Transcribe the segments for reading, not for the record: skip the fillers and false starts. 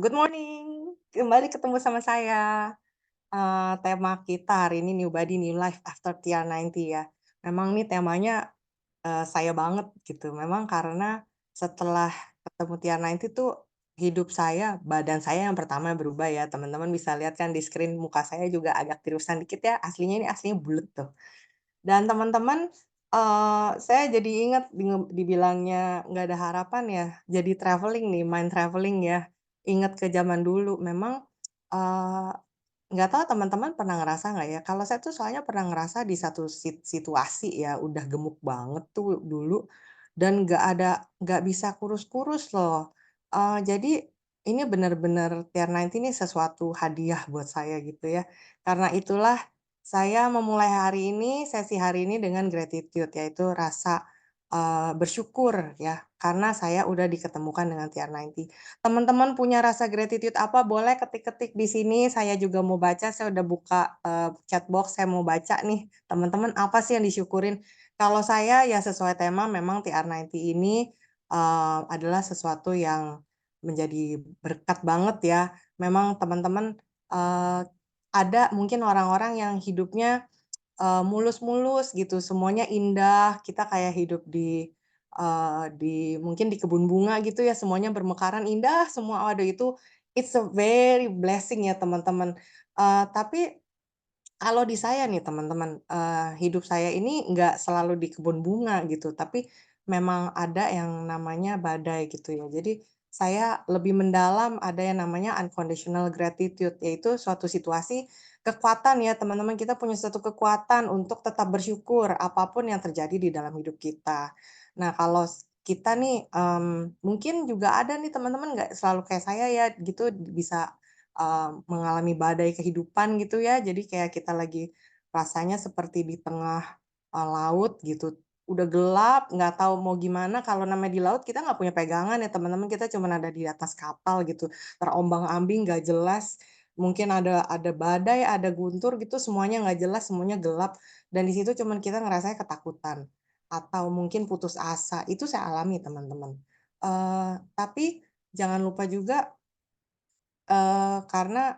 Good morning, kembali ketemu sama saya. Tema kita hari ini New Body New Life After TR90 ya. Memang nih temanya, saya banget gitu. Memang karena setelah ketemu TR90 tuh hidup saya, badan saya yang pertama berubah ya, teman-teman bisa lihat kan di screen muka saya juga agak tirusan dikit ya, aslinya ini aslinya bulet tuh. Dan teman-teman, saya jadi ingat dibilangnya nggak ada harapan ya, jadi traveling nih, mind traveling ya, ingat ke zaman dulu. Memang, eee, nggak tahu teman-teman pernah ngerasa nggak ya, kalau saya tuh soalnya pernah ngerasa di satu situasi ya, udah gemuk banget tuh dulu, dan nggak bisa kurus-kurus loh. Jadi ini benar-benar Tier90 ini sesuatu hadiah buat saya gitu ya. Karena itulah saya memulai sesi hari ini dengan gratitude, yaitu rasa, bersyukur ya, karena saya udah diketemukan dengan TR90. Teman-teman punya rasa gratitude apa, boleh ketik-ketik di sini, saya juga mau baca, saya udah buka, chat box, saya mau baca nih, teman-teman apa sih yang disyukurin? Kalau saya ya sesuai tema memang TR90 ini, adalah sesuatu yang menjadi berkat banget ya. Memang teman-teman, eee ada mungkin orang-orang yang hidupnya, mulus-mulus gitu, semuanya indah, kita kayak hidup di mungkin di kebun bunga gitu ya, semuanya bermekaran indah semua, waduh itu it's a very blessing ya teman-teman. Tapi kalau di saya nih teman-teman, hidup saya ini nggak selalu di kebun bunga gitu, tapi memang ada yang namanya badai gitu ya. Jadi saya lebih mendalam ada yang namanya unconditional gratitude, yaitu suatu situasi kekuatan ya teman-teman, kita punya suatu kekuatan untuk tetap bersyukur apapun yang terjadi di dalam hidup kita. Nah kalau kita nih, mungkin juga ada nih teman-teman nggak selalu kayak saya ya gitu, bisa mengalami badai kehidupan gitu ya. Jadi kayak kita lagi rasanya seperti di tengah, laut gitu, udah gelap, nggak tahu mau gimana, kalau namanya di laut kita nggak punya pegangan ya teman-teman, kita cuman ada di atas kapal gitu, terombang-ambing nggak jelas, mungkin ada badai, ada guntur gitu, semuanya nggak jelas, semuanya gelap, dan di situ cuman kita ngerasanya ketakutan, atau mungkin putus asa, itu saya alami teman-teman. Tapi jangan lupa juga, karena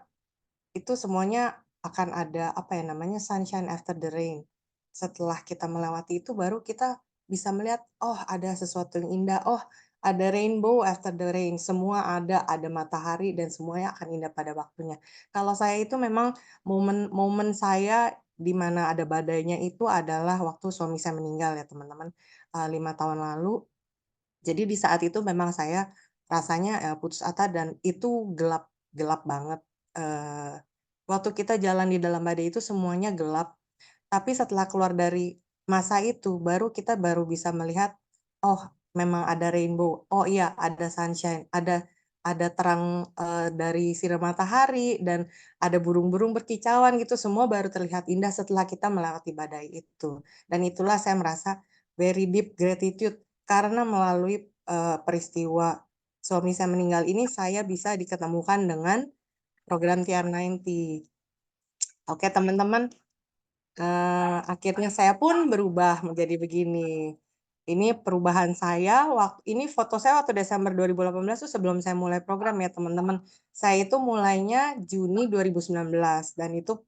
itu semuanya akan ada, apa ya namanya, sunshine after the rain. Setelah kita melewati itu baru kita bisa melihat, oh ada sesuatu yang indah, oh ada rainbow after the rain, semua ada matahari dan semuanya akan indah pada waktunya. Kalau saya itu memang momen saya di mana ada badainya itu adalah waktu suami saya meninggal ya teman-teman, 5 tahun lalu. Jadi di saat itu memang saya rasanya, putus asa dan itu gelap gelap banget, eee, waktu kita jalan di dalam badai itu semuanya gelap, tapi setelah keluar dari masa itu baru bisa melihat, oh memang ada rainbow, oh iya ada sunshine, ada terang, dari sinar matahari dan ada burung-burung berkicauan gitu, semua baru terlihat indah setelah kita melewati badai itu. Dan itulah saya merasa very deep gratitude karena melalui, peristiwa suami saya meninggal ini saya bisa diketemukan dengan program TR90. Oke teman-teman, akhirnya saya pun berubah menjadi begini. Ini perubahan saya ini foto saya waktu Desember 2018 tuh sebelum saya mulai program ya teman-teman. Saya itu mulainya Juni 2019 dan itu,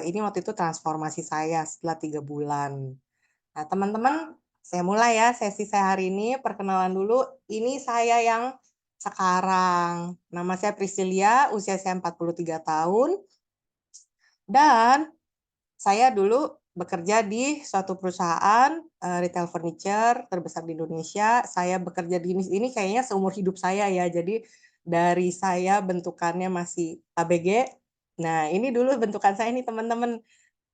ini waktu itu transformasi saya setelah 3 bulan. Nah teman-teman, saya mulai ya sesi saya hari ini, perkenalan dulu, ini saya yang sekarang. Nama saya Priscilia, usia saya 43 tahun, dan saya dulu bekerja di suatu perusahaan, retail furniture terbesar di Indonesia. Saya bekerja di ini kayaknya seumur hidup saya ya. Jadi dari saya bentukannya masih ABG. Nah, ini dulu bentukan saya nih teman-teman,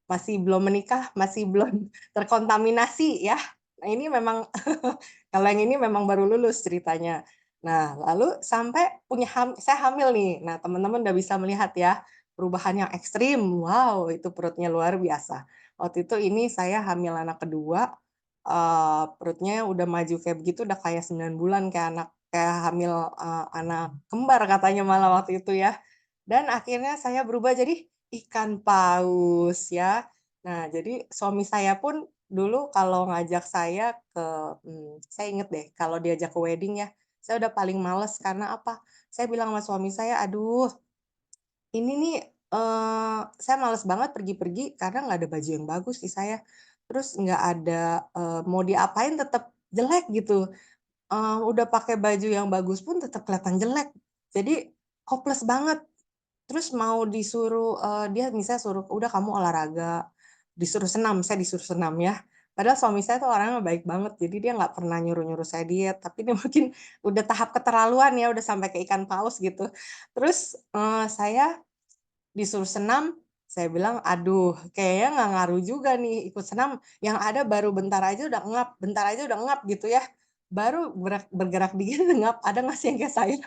masih belum menikah, masih belum terkontaminasi ya. Nah, ini memang kalau yang ini memang baru lulus ceritanya. Nah, lalu sampai saya hamil nih. Nah, teman-teman udah bisa melihat ya, perubahan yang ekstrim. Wow, itu perutnya luar biasa. Waktu itu ini saya hamil anak kedua, perutnya udah maju kayak begitu, udah kayak 9 bulan kayak hamil, anak kembar katanya malah waktu itu ya. Dan akhirnya saya berubah jadi ikan paus ya. Nah, jadi suami saya pun dulu kalau ngajak saya saya inget deh kalau diajak ke wedding ya, saya udah paling males karena apa? saya bilang sama suami saya, "Aduh, ini nih, saya males banget pergi-pergi karena nggak ada baju yang bagus di saya. Terus nggak ada, mau diapain tetep jelek gitu. Udah pakai baju yang bagus pun tetep kelihatan jelek. Jadi hopeless banget." Terus mau disuruh, dia misalnya suruh, "Udah kamu olahraga," disuruh senam, saya disuruh senam ya. Padahal suami saya tuh orangnya baik banget, jadi dia nggak pernah nyuruh-nyuruh saya diet, tapi dia mungkin udah tahap keterlaluan ya, udah sampai ke ikan paus gitu. Terus, saya disuruh senam, saya bilang, "Aduh, kayaknya nggak ngaruh juga nih ikut senam, yang ada baru bentar aja udah ngap, bentar aja udah ngap," gitu ya. Baru bergerak dikit ngap, ada nggak sih yang kayak saya?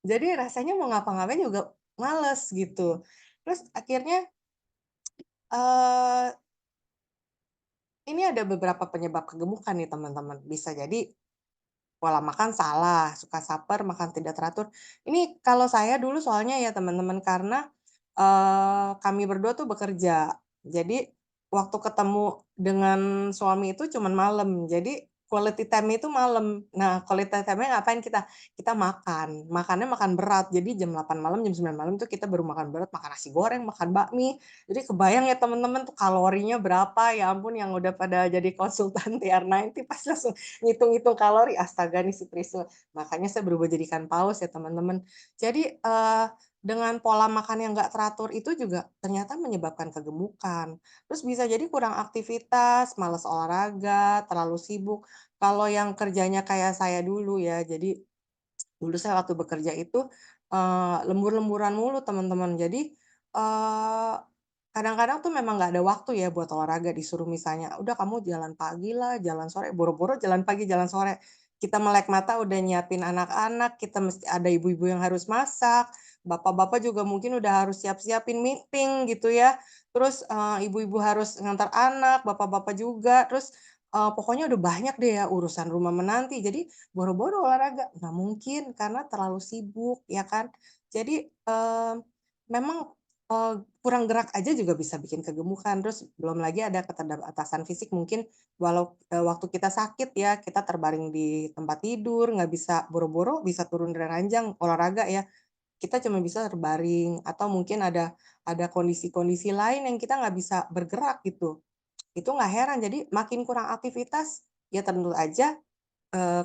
Jadi rasanya mau ngapa-ngapain juga males gitu. Terus akhirnya, eee, ini ada beberapa penyebab kegemukan nih teman-teman. Bisa jadi pola makan salah, suka saper, makan tidak teratur. Ini kalau saya dulu soalnya ya teman-teman, karena, kami berdua tuh bekerja. Jadi waktu ketemu dengan suami itu cuman malam. Jadi quality time-nya itu malam. Nah, quality time-nya ngapain kita? Kita makan, makannya makan berat. Jadi jam 8 malam, jam 9 malam tuh kita baru makan berat, makan nasi goreng, makan bakmi. Jadi kebayang ya teman-teman tuh kalorinya berapa, ya ampun yang udah pada jadi konsultan TR90 pasti langsung ngitung-ngitung kalori, astaga nih si Trisul. Makanya saya berubah jadi ikan paus ya teman-teman. Jadi, dengan pola makan yang nggak teratur itu juga ternyata menyebabkan kegemukan. Terus bisa jadi kurang aktivitas, malas olahraga, terlalu sibuk. Kalau yang kerjanya kayak saya dulu ya, jadi dulu saya waktu bekerja itu, lembur-lemburan mulu teman-teman. Jadi, eee, kadang-kadang tuh memang nggak ada waktu ya buat olahraga, disuruh misalnya, "Udah kamu jalan pagi lah, jalan sore," boro-boro jalan pagi, jalan sore. Kita melek mata udah nyiapin anak-anak, kita mesti ada ibu-ibu yang harus masak, bapak-bapak juga mungkin udah harus siap-siapin meeting gitu ya. Terus, ibu-ibu harus ngantar anak, bapak-bapak juga, terus, pokoknya udah banyak deh ya urusan rumah menanti. Jadi boro-boro olahraga, nggak mungkin karena terlalu sibuk, ya kan. Jadi, memang, kurang gerak aja juga bisa bikin kegemukan, terus belum lagi ada keterbatasan fisik mungkin waktu kita sakit ya, kita terbaring di tempat tidur, nggak bisa boro-boro bisa turun dari ranjang olahraga ya, kita cuma bisa terbaring atau mungkin ada kondisi-kondisi lain yang kita nggak bisa bergerak gitu. Itu nggak heran, jadi makin kurang aktivitas, ya tentu aja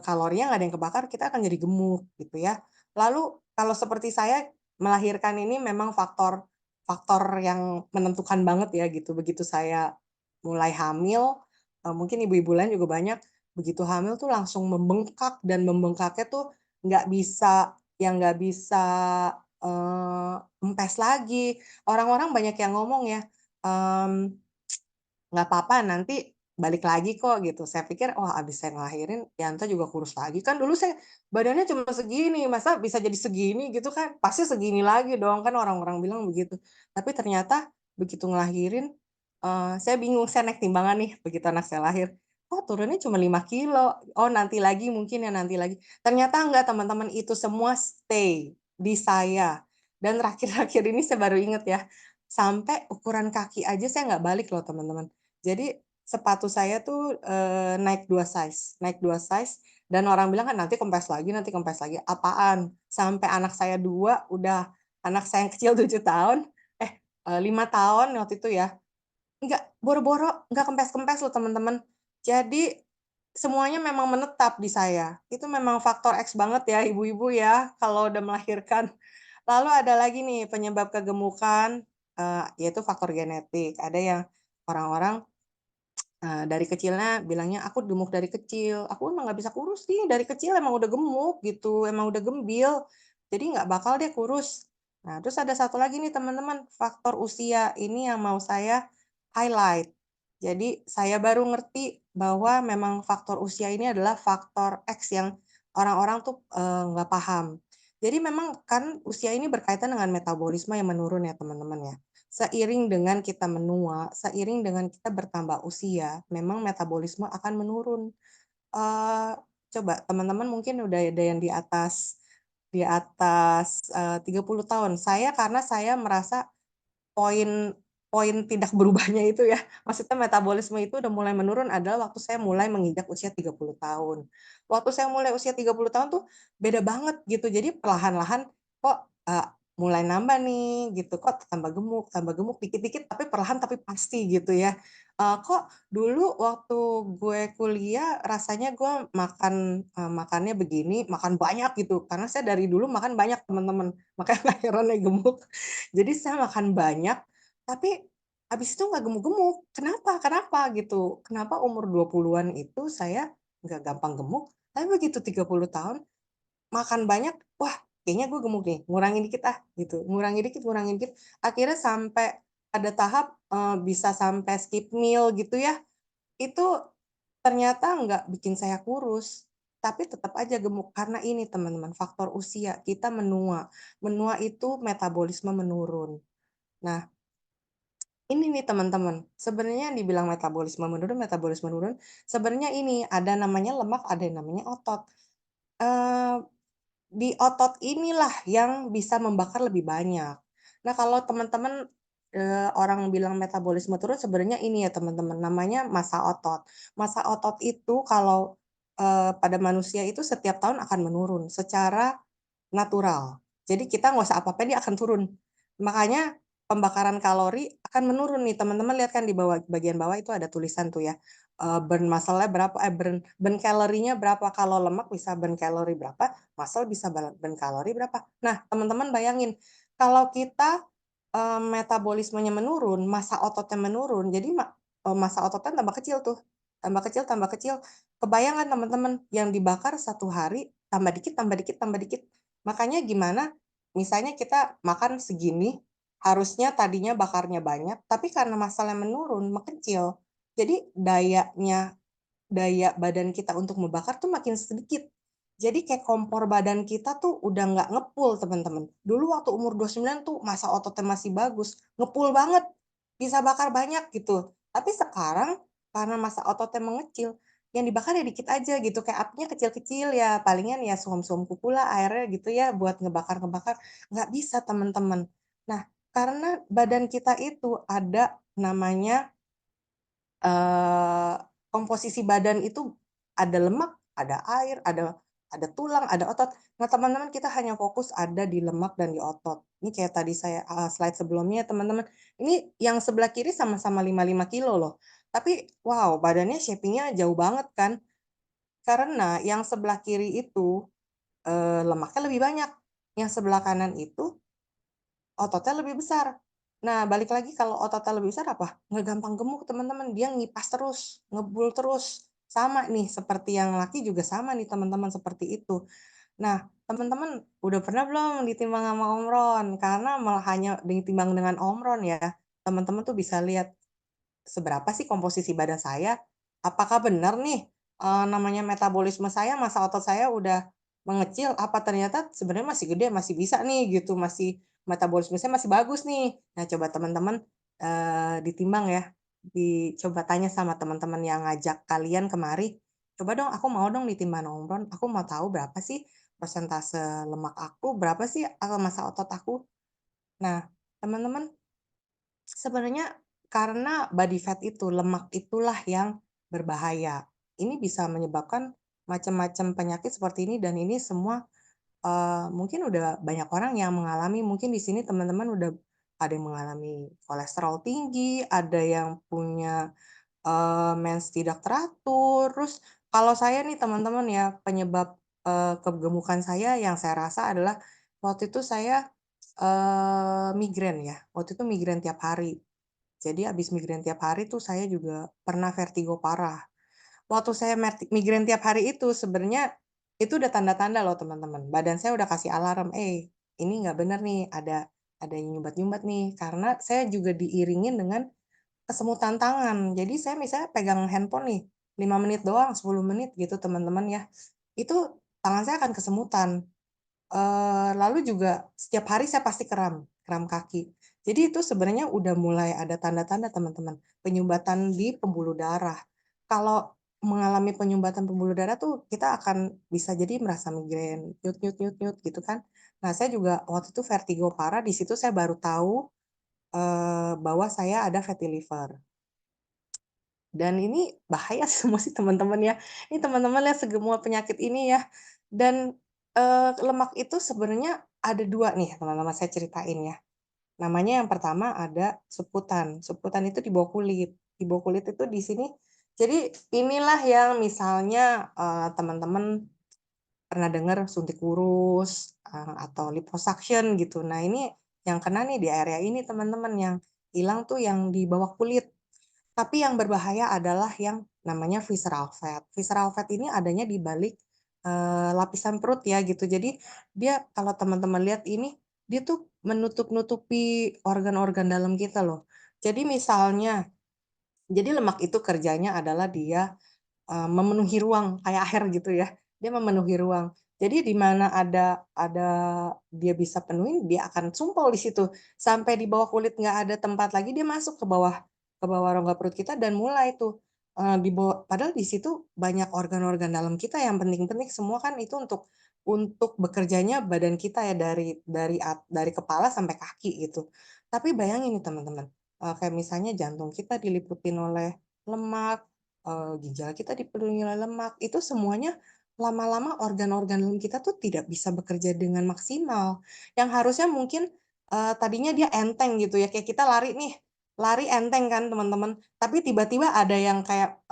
kalorinya nggak ada yang kebakar, kita akan jadi gemuk gitu ya. Lalu kalau seperti saya melahirkan ini memang faktor faktor yang menentukan banget ya gitu. Begitu saya mulai hamil, mungkin ibu-ibu lain juga banyak, begitu hamil tuh langsung membengkak dan membengkaknya tuh nggak bisa, empes lagi. Orang-orang banyak yang ngomong ya, mmm nggak apa-apa nanti balik lagi kok gitu. Saya pikir, wah abis saya ngelahirin ya entar juga kurus lagi. Kan dulu saya badannya cuma segini, masa bisa jadi segini gitu kan, pasti segini lagi dong, kan orang-orang bilang begitu. Tapi ternyata begitu ngelahirin, saya bingung, saya naik timbangan nih begitu anak saya lahir, kok turunnya cuma 5 kilo, oh nanti lagi mungkin ya nanti lagi. Ternyata enggak teman-teman, itu semua stay di saya. Dan terakhir-terakhir ini saya baru inget ya, sampai ukuran kaki aja saya nggak balik loh teman-teman. Jadi sepatu saya tuh, naik 2 size dan orang bilang kan, nanti kempes lagi." Apaan, sampai anak saya 2 udah anak saya yang kecil 7 tahun 5 tahun waktu itu ya, boro-boro nggak kempes-kempes loh teman-teman. Jadi semuanya memang menetap di saya. Itu memang faktor X banget ya ibu-ibu ya kalau udah melahirkan. Lalu ada lagi nih penyebab kegemukan, yaitu faktor genetik. Ada yang orang-orang dari kecilnya bilangnya, "Aku gemuk dari kecil." Aku emang nggak bisa kurus nih, dari kecil emang udah gemuk gitu, emang udah gembil. Jadi nggak bakal deh kurus. Nah, terus ada satu lagi nih teman-teman, faktor usia. Ini yang mau saya highlight. Jadi saya baru ngerti bahwa memang faktor usia ini adalah faktor X yang orang-orang tuh, nggak paham. Jadi memang kan usia ini berkaitan dengan metabolisme yang menurun ya teman-teman ya. Seiring dengan kita menua, seiring dengan kita bertambah usia, memang metabolisme akan menurun. Eee, Coba teman-teman mungkin udah ada yang di atas, 30 tahun. Saya karena saya merasa poin poin tidak berubahnya itu ya, maksudnya metabolisme itu udah mulai menurun adalah waktu saya mulai menginjak usia 30 tahun. Waktu saya mulai usia 30 tahun tuh beda banget gitu, jadi perlahan-lahan kok, mulai nambah nih gitu, kok tambah gemuk dikit-dikit tapi perlahan tapi pasti gitu ya. Kok dulu waktu gue kuliah rasanya gue makannya begini, makan banyak gitu, karena saya dari dulu makan banyak teman-teman, makanya lahirannya gemuk. Jadi saya makan banyak, tapi habis itu nggak gemuk-gemuk. Kenapa kenapa gitu? Kenapa umur 20-an itu saya nggak gampang gemuk, tapi begitu 30 tahun makan banyak, wah kayaknya gue gemuk nih, ngurangin dikit ah, gitu, ngurangin dikit, akhirnya sampai ada tahap, bisa sampai skip meal gitu ya, itu ternyata nggak bikin saya kurus, tapi tetap aja gemuk karena ini teman-teman, faktor usia, kita menua. Menua itu metabolisme menurun. Nah, ini nih teman-teman, sebenarnya yang dibilang metabolisme menurun, sebenarnya ini, ada namanya lemak, ada yang namanya otot. Eee di otot inilah yang bisa membakar lebih banyak. Nah, kalau teman-teman, orang bilang metabolisme turun sebenarnya ini ya teman-teman, namanya massa otot. Massa otot itu kalau, pada manusia itu setiap tahun akan menurun secara natural. Jadi kita nggak usah apa-apain dia akan turun. Makanya pembakaran kalori akan menurun nih, teman-teman lihat kan di bawah bagian bawah itu ada tulisan tuh ya, burn muscle-nya berapa burn burn kalorinya berapa, kalau lemak bisa burn kalori berapa, muscle bisa burn kalori berapa. Nah, teman-teman bayangin, kalau kita, metabolismenya menurun, massa ototnya menurun, jadi massa ototnya tambah kecil tambah kecil. Kebayang kan teman-teman, yang dibakar satu hari tambah dikit tambah dikit tambah dikit. Makanya gimana, misalnya kita makan segini, harusnya tadinya bakarnya banyak, tapi karena masalahnya menurun, mengecil, jadi daya badan kita untuk membakar tuh makin sedikit. Jadi kayak kompor badan kita tuh udah nggak ngepul teman-teman. Dulu waktu umur 29 tuh masa ototnya masih bagus, ngepul banget, bisa bakar banyak gitu. Tapi sekarang karena masa ototnya mengecil, yang dibakar ya dikit aja gitu, kayak apinya kecil-kecil ya, palingan ya suam-suam kuku lah airnya gitu ya buat ngebakar-ngebakar, nggak bisa teman-teman. Nah, karena badan kita itu ada namanya Eee, komposisi badan itu ada lemak, ada air, ada tulang, ada otot. Nah, teman-teman kita hanya fokus ada di lemak dan di otot. Ini kayak tadi saya, slide sebelumnya teman-teman, ini yang sebelah kiri sama-sama 55 kilo loh, tapi wow badannya shaping-nya jauh banget kan, karena yang sebelah kiri itu, lemaknya lebih banyak, yang sebelah kanan itu ototnya lebih besar. Nah, balik lagi kalau ototnya lebih besar apa? Nggak gampang gemuk teman-teman, dia ngipas terus, ngebul terus. Sama nih, seperti yang laki juga sama nih teman-teman, seperti itu. Nah, teman-teman udah pernah belum ditimbang sama omron? Karena malah hanya ditimbang dengan omron ya, teman-teman tuh bisa lihat seberapa sih komposisi badan saya? Apakah benar nih, namanya metabolisme saya, massa otot saya udah mengecil, apa ternyata sebenarnya masih gede, masih bisa nih gitu, masih metabolisme saya masih bagus nih. Nah, coba teman-teman, ditimbang ya, coba tanya sama teman-teman yang ngajak kalian kemari, "Coba dong, aku mau dong ditimbang omron, aku mau tahu berapa sih persentase lemak aku, berapa sih, massa otot aku." Nah, teman-teman sebenarnya karena body fat itu, lemak itulah yang berbahaya. Ini bisa menyebabkan macam-macam penyakit seperti ini dan ini semua, mungkin udah banyak orang yang mengalami, mungkin di sini teman-teman udah ada yang mengalami kolesterol tinggi, ada yang punya, mens tidak teratur, terus kalau saya nih teman-teman ya, penyebab, kegemukan saya yang saya rasa adalah waktu itu saya, migrain ya, waktu itu migrain tiap hari. Jadi habis migrain tiap hari tuh saya juga pernah vertigo parah. Waktu saya migrain tiap hari itu sebenarnya itu udah tanda-tanda loh teman-teman, badan saya udah kasih alarm, "Eh, ini nggak bener nih, ada yang nyumbat-nyumbat nih." Karena saya juga diiringin dengan kesemutan tangan. Jadi saya misalnya pegang handphone nih, 5 menit doang, 10 menit gitu teman-teman ya, itu tangan saya akan kesemutan. Lalu juga setiap hari saya pasti kram, kram kaki. Jadi itu sebenarnya udah mulai ada tanda-tanda teman-teman, penyumbatan di pembuluh darah. Kalau mengalami penyumbatan pembuluh darah tuh kita akan bisa jadi merasa migrain, nyut nyut nyut nyut gitu kan. Nah saya juga waktu itu vertigo parah, di situ saya baru tahu, bahwa saya ada fatty liver. Dan ini bahaya semua sih teman-teman ya. Ini teman-teman lihat semua penyakit ini ya. Dan, lemak itu sebenarnya ada 2 nih teman-teman saya ceritain ya. Namanya yang pertama ada subkutan. Subkutan itu di bawah kulit. Di bawah kulit itu di sini jadi inilah yang misalnya, teman-teman pernah dengar suntik kurus, atau liposuction gitu. Nah ini yang kena nih di area ini teman-teman, yang hilang tuh yang di bawah kulit. Tapi yang berbahaya adalah yang namanya visceral fat. Visceral fat ini adanya di balik, lapisan perut ya gitu. Jadi dia kalau teman-teman lihat ini, dia tuh menutup-nutupi organ-organ dalam kita loh. Jadi misalnya jadi lemak itu kerjanya adalah dia memenuhi ruang kayak air gitu ya, dia memenuhi ruang. Jadi di mana ada dia bisa penuhin, dia akan sumpel di situ, sampai di bawah kulit nggak ada tempat lagi, dia masuk ke bawah rongga perut kita dan mulai tuh, di bawah padahal di situ banyak organ-organ dalam kita yang penting-penting semua kan itu untuk bekerjanya badan kita ya dari kepala sampai kaki gitu. Tapi bayangin nih teman-teman, kayak misalnya jantung kita diliputin oleh lemak, ginjal kita dipenuhi oleh lemak, itu semuanya lama-lama organ-organ dalam kita tuh tidak bisa bekerja dengan maksimal. Yang harusnya mungkin, tadinya dia enteng gitu ya, kayak kita lari nih, lari enteng kan teman-teman, tapi tiba-tiba ada yang kayak,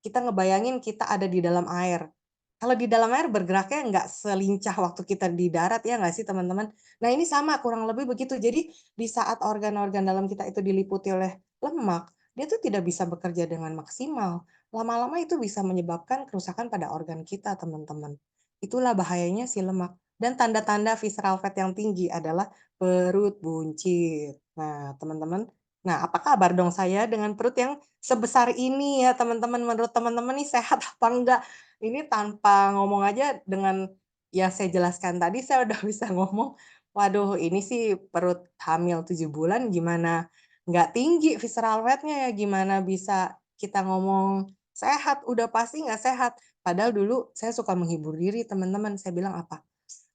kita ngebayangin kita ada di dalam air. Kalau di dalam air bergeraknya nggak selincah waktu kita di darat, ya nggak sih teman-teman? Nah ini sama kurang lebih begitu. Jadi di saat organ-organ dalam kita itu diliputi oleh lemak, dia tuh tidak bisa bekerja dengan maksimal. Lama-lama itu bisa menyebabkan kerusakan pada organ kita, teman-teman. Itulah bahayanya si lemak. Dan tanda-tanda visceral fat yang tinggi adalah perut buncit. Nah, teman-teman, nah apa kabar dong saya dengan perut yang sebesar ini ya teman-teman, menurut teman-teman nih sehat apa enggak? Ini tanpa ngomong aja dengan yang saya jelaskan tadi saya udah bisa ngomong, waduh ini sih perut hamil 7 bulan gimana nggak tinggi visceral fat-nya ya, gimana bisa kita ngomong sehat, udah pasti nggak sehat. Padahal dulu saya suka menghibur diri teman-teman, saya bilang apa,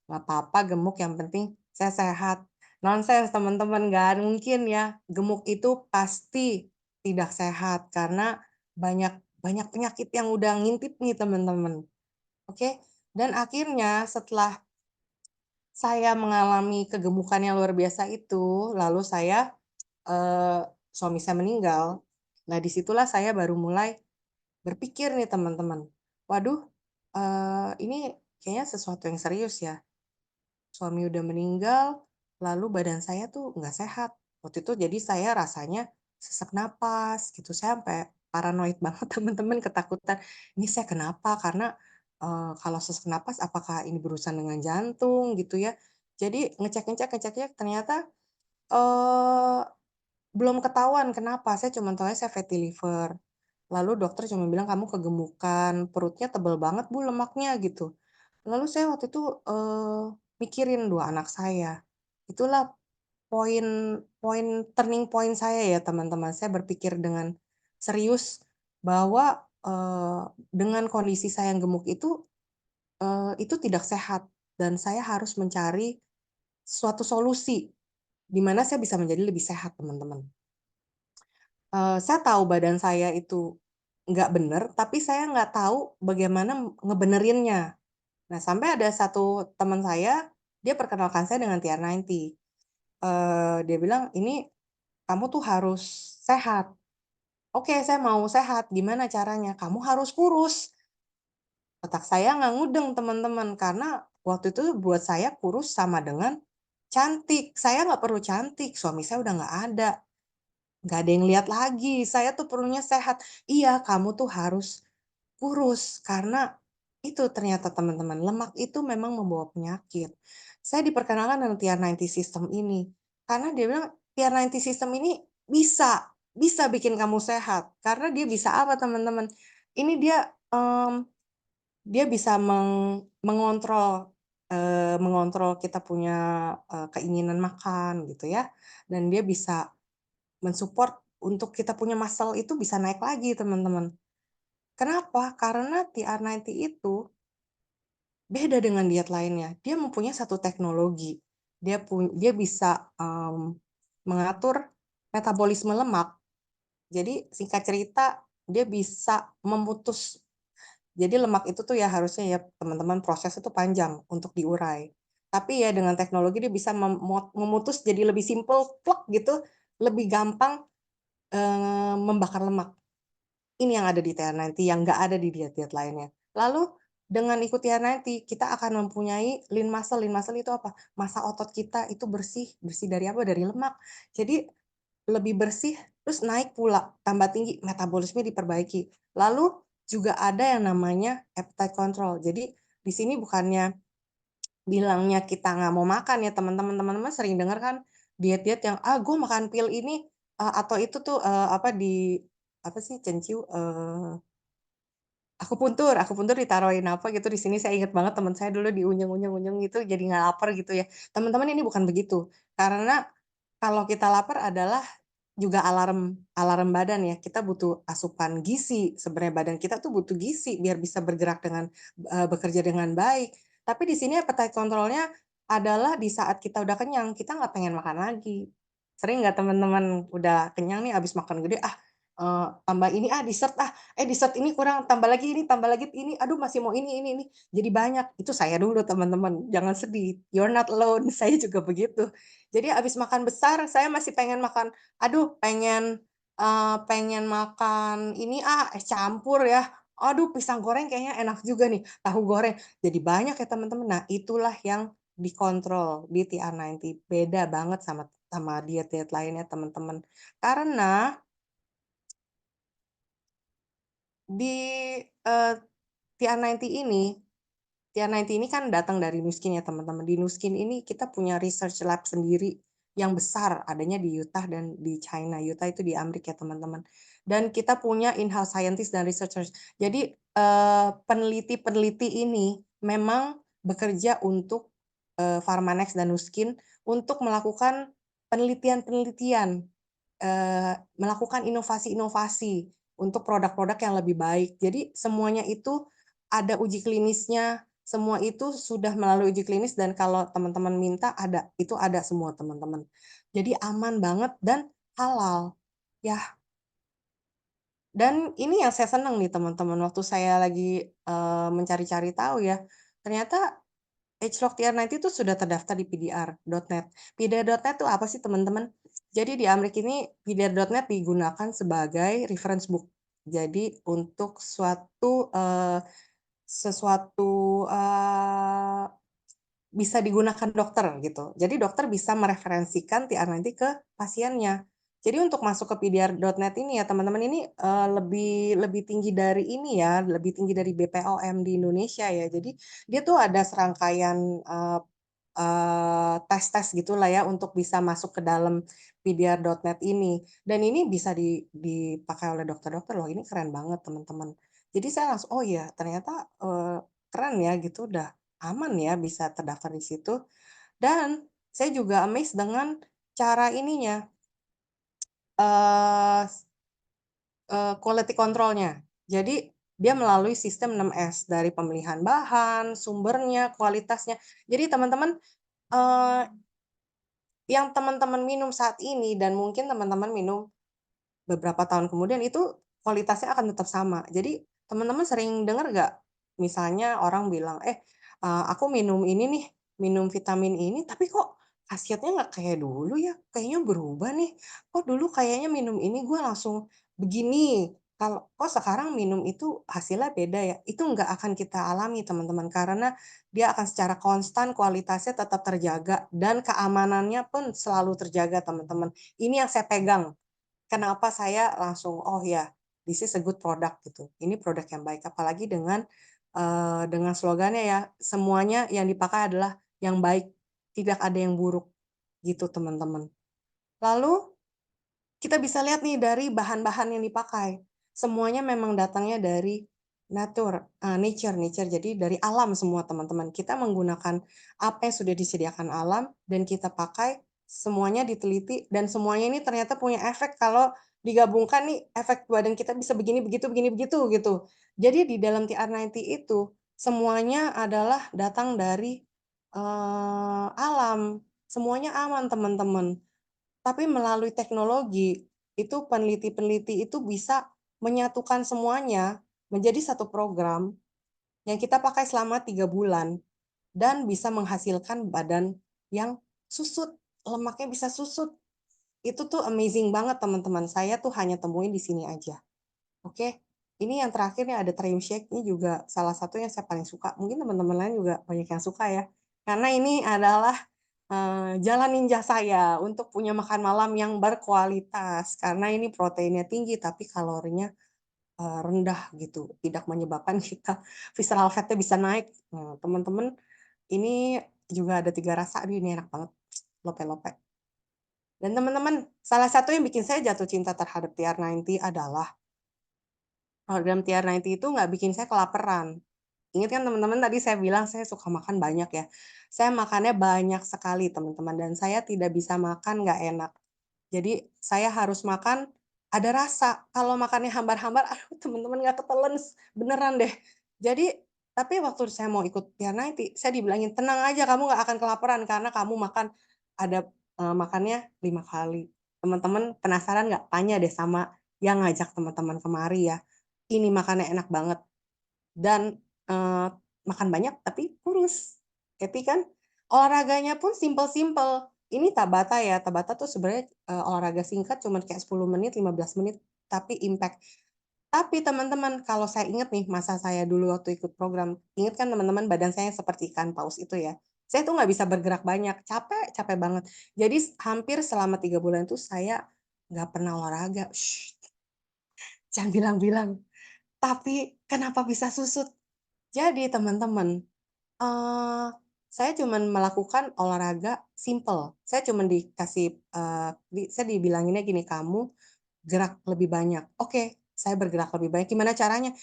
"Nggak apa-apa gemuk yang penting saya sehat." Nonsens teman-teman, nggak mungkin ya, gemuk itu pasti tidak sehat karena banyak banyak penyakit yang udah ngintip nih teman-teman, oke? Dan akhirnya setelah saya mengalami kegemukan yang luar biasa itu, lalu saya, suami saya meninggal. Nah disitulah saya baru mulai berpikir nih teman-teman, "Waduh, ini kayaknya sesuatu yang serius ya." Suami udah meninggal, lalu badan saya tuh nggak sehat. Waktu itu jadi saya rasanya sesak napas gitu, saya sampai paranoid banget teman-teman, ketakutan, "Ini saya kenapa?" Karena, kalau sesak napas apakah ini berurusan dengan jantung gitu ya. Jadi ngecek-ngecek ternyata, eee, belum ketahuan kenapa, saya cuma tahunya saya fatty liver. Lalu dokter cuma bilang, "Kamu kegemukan, perutnya tebel banget Bu lemaknya," gitu. Lalu saya waktu itu, mikirin 2 anak saya. Itulah poin poin turning point saya ya teman-teman. Saya berpikir dengan serius bahwa, dengan kondisi saya yang gemuk itu tidak sehat dan saya harus mencari suatu solusi, di mana saya bisa menjadi lebih sehat teman-teman. Saya tahu badan saya itu nggak bener, tapi saya nggak tahu bagaimana ngebenerinnya. Nah, sampai ada satu teman saya, dia perkenalkan saya dengan TR90. Dia bilang, "Ini kamu tuh harus sehat." "Oke, saya mau sehat, gimana caranya?" "Kamu harus kurus." Otak saya nggak ngudeng teman-teman, karena waktu itu buat saya kurus sama dengan cantik. Saya nggak perlu cantik, suami saya udah nggak ada. Nggak ada yang lihat lagi, saya tuh perlunya sehat. Iya, kamu tuh harus kurus, karena itu ternyata teman-teman, lemak itu memang membawa penyakit. Saya diperkenalkan dengan TR90 System ini, karena dia bilang, "TR90 System ini bisa bikin kamu sehat." Karena dia bisa apa teman-teman, ini dia bisa mengontrol, mengontrol kita punya, keinginan makan gitu ya, dan dia bisa men-support untuk kita punya muscle itu bisa naik lagi teman-teman. Kenapa? Karena TR90 itu beda dengan diet lainnya. Dia mempunyai satu teknologi. Dia bisa, mengatur metabolisme lemak. Jadi singkat cerita, dia bisa memutus. Jadi lemak itu tuh ya harusnya ya teman-teman proses itu panjang untuk diurai. Tapi ya dengan teknologi dia bisa memutus jadi lebih simple, plek gitu, lebih gampang membakar lemak. Ini yang ada di TR90 yang nggak ada di diet-diet lainnya. Lalu dengan ikut TR90 kita akan mempunyai lean muscle. Lean muscle itu apa? Massa otot kita itu bersih. Bersih dari apa? Dari lemak. Jadi lebih bersih, terus naik pula, tambah tinggi, metabolisme diperbaiki. Lalu juga ada yang namanya appetite control. Jadi di sini bukannya bilangnya kita nggak mau makan ya teman-teman. Teman-teman sering dengar kan diet-diet yang, "Ah, gue makan pil ini," atau itu tuh, apa di apa sih, Cenciu, akupuntur ditaruhin apa gitu di sini, saya inget banget teman saya dulu diunyeng-unyeng gitu jadi nggak lapar gitu ya. Teman-teman ini bukan begitu, karena kalau kita lapar adalah juga alarm alarm badan ya, kita butuh asupan gizi, sebenarnya badan kita tuh butuh gizi biar bisa bergerak dengan, bekerja dengan baik. Tapi di sini appetite control-nya adalah di saat kita udah kenyang, kita nggak pengen makan lagi. Sering nggak teman-teman udah kenyang nih habis makan gede, tambah ini dessert dessert ini kurang, tambah lagi ini, aduh masih mau ini. Jadi banyak. Itu saya dulu teman-teman, jangan sedih, you're not alone, saya juga begitu. Jadi habis makan besar, saya masih pengen makan, aduh pengen makan ini es campur ya, aduh pisang goreng kayaknya enak juga nih, tahu goreng. Jadi banyak ya teman-teman. Nah itulah yang dikontrol di TR90, beda banget sama diet-diet lainnya teman-teman. Karena di, TR90 ini TR90 ini kan datang dari Nuskin ya teman-teman. Di Nuskin ini kita punya research lab sendiri yang besar, adanya di Utah dan di China. Utah itu di Amerika ya teman-teman. Dan kita punya in-house scientist dan researchers. Jadi, peneliti-peneliti ini memang bekerja untuk, Pharmanex dan Nuskin untuk melakukan penelitian-penelitian, melakukan inovasi-inovasi untuk produk-produk yang lebih baik. Jadi semuanya itu ada uji klinisnya, semua itu sudah melalui uji klinis dan kalau teman-teman minta ada, itu ada semua teman-teman. Jadi aman banget dan halal. Ya, dan ini yang saya senang nih teman-teman, waktu saya lagi, mencari-cari tahu ya, ternyata Agelock TR90 itu sudah terdaftar di PDR.net. PDR.net itu apa sih teman-teman? Jadi di Amerika ini PDR.net digunakan sebagai reference book. Jadi untuk sesuatu, bisa digunakan dokter gitu. Jadi dokter bisa mereferensikan TR90 ke pasiennya. Jadi untuk masuk ke PDR.net ini ya teman-teman ini, lebih lebih tinggi dari ini ya, lebih tinggi dari BPOM di Indonesia ya. Jadi dia tuh ada serangkaian, tes-tes gitulah ya untuk bisa masuk ke dalam PDR.net ini. Dan ini bisa dipakai oleh dokter-dokter loh, ini keren banget teman-teman. Jadi saya langsung, "Oh ya ternyata, keren ya," gitu, udah aman ya bisa terdaftar di situ. Dan saya juga amazed dengan cara ininya, eee quality control-nya. Jadi dia melalui sistem 6S, dari pemilihan bahan, sumbernya, kualitasnya. Jadi teman-teman, eee, yang teman-teman minum saat ini dan mungkin teman-teman minum beberapa tahun kemudian itu kualitasnya akan tetap sama. Jadi teman-teman sering dengar nggak, misalnya orang bilang, aku minum ini nih, minum vitamin ini tapi kok khasiatnya nggak kayak dulu ya, kayaknya berubah nih. Kok dulu kayaknya minum ini gue langsung begini, kalau kok sekarang minum itu hasilnya beda ya?" Itu nggak akan kita alami teman-teman, karena dia akan secara konstan kualitasnya tetap terjaga dan keamanannya pun selalu terjaga teman-teman. Ini yang saya pegang. Kenapa saya langsung, "Oh ya, this is a good product," gitu. Ini produk yang baik, apalagi dengan slogannya ya, semuanya yang dipakai adalah yang baik, tidak ada yang buruk, gitu teman-teman. Lalu kita bisa lihat nih dari bahan-bahan yang dipakai, semuanya memang datangnya dari nature, jadi dari alam semua teman-teman. Kita menggunakan apa yang sudah disediakan alam dan kita pakai, semuanya diteliti dan semuanya ini ternyata punya efek kalau digabungkan nih, efek badan kita bisa begini begitu, gitu. Jadi di dalam TR90 itu, semuanya adalah datang dari, alam, semuanya aman teman-teman. Tapi melalui teknologi, itu peneliti-peneliti itu bisa menyatukan semuanya menjadi satu program yang kita pakai selama 3 bulan dan bisa menghasilkan badan yang susut, lemaknya bisa susut. Itu tuh amazing banget teman-teman, saya tuh hanya temuin di sini aja, oke. Ini yang terakhir nih ada Trim Shake, ini juga salah satu yang saya paling suka, mungkin teman-teman lain juga banyak yang suka ya. Karena ini adalah, jalan ninja saya untuk punya makan malam yang berkualitas, karena ini proteinnya tinggi tapi kalorinya, rendah gitu, tidak menyebabkan kita visceral fat-nya bisa naik. Teman-teman, ini juga ada 3 rasa, aduh ini enak banget, lope-lope. Dan teman-teman, salah satu yang bikin saya jatuh cinta terhadap TR90 adalah program TR90 itu nggak bikin saya kelaparan. Ingat kan teman-teman tadi saya bilang saya suka makan banyak ya. Saya makannya banyak sekali teman-teman dan saya tidak bisa makan nggak enak. Jadi saya harus makan ada rasa. Kalau makannya hambar-hambar, aduh teman-teman nggak ketelen, beneran deh. Jadi tapi waktu saya mau ikut TR90, saya dibilangin, "Tenang aja kamu nggak akan kelaparan karena kamu makan ada, makannya 5 kali." Teman-teman penasaran nggak? Tanya deh sama yang ngajak teman-teman kemari ya. Ini makannya enak banget dan, makan banyak tapi kurus. Happy kan? Olahraganya pun simpel-simpel. Ini Tabata ya, Tabata tuh sebenarnya, olahraga singkat cuman kayak 10 menit, 15 menit, tapi impact. Tapi teman-teman, kalau saya inget nih masa saya dulu waktu ikut program, inget kan teman-teman badan saya seperti ikan paus itu ya. Saya tuh nggak bisa bergerak banyak, capek capek banget. Jadi hampir selama 3 bulan itu saya nggak pernah olahraga. Jangan bilang-bilang. Tapi kenapa bisa susut? Jadi teman-teman, eee, saya cuman melakukan olahraga simpel. Saya cuman dikasih, saya dibilanginnya gini, "Kamu gerak lebih banyak." Oke, saya bergerak lebih banyak, gimana caranya?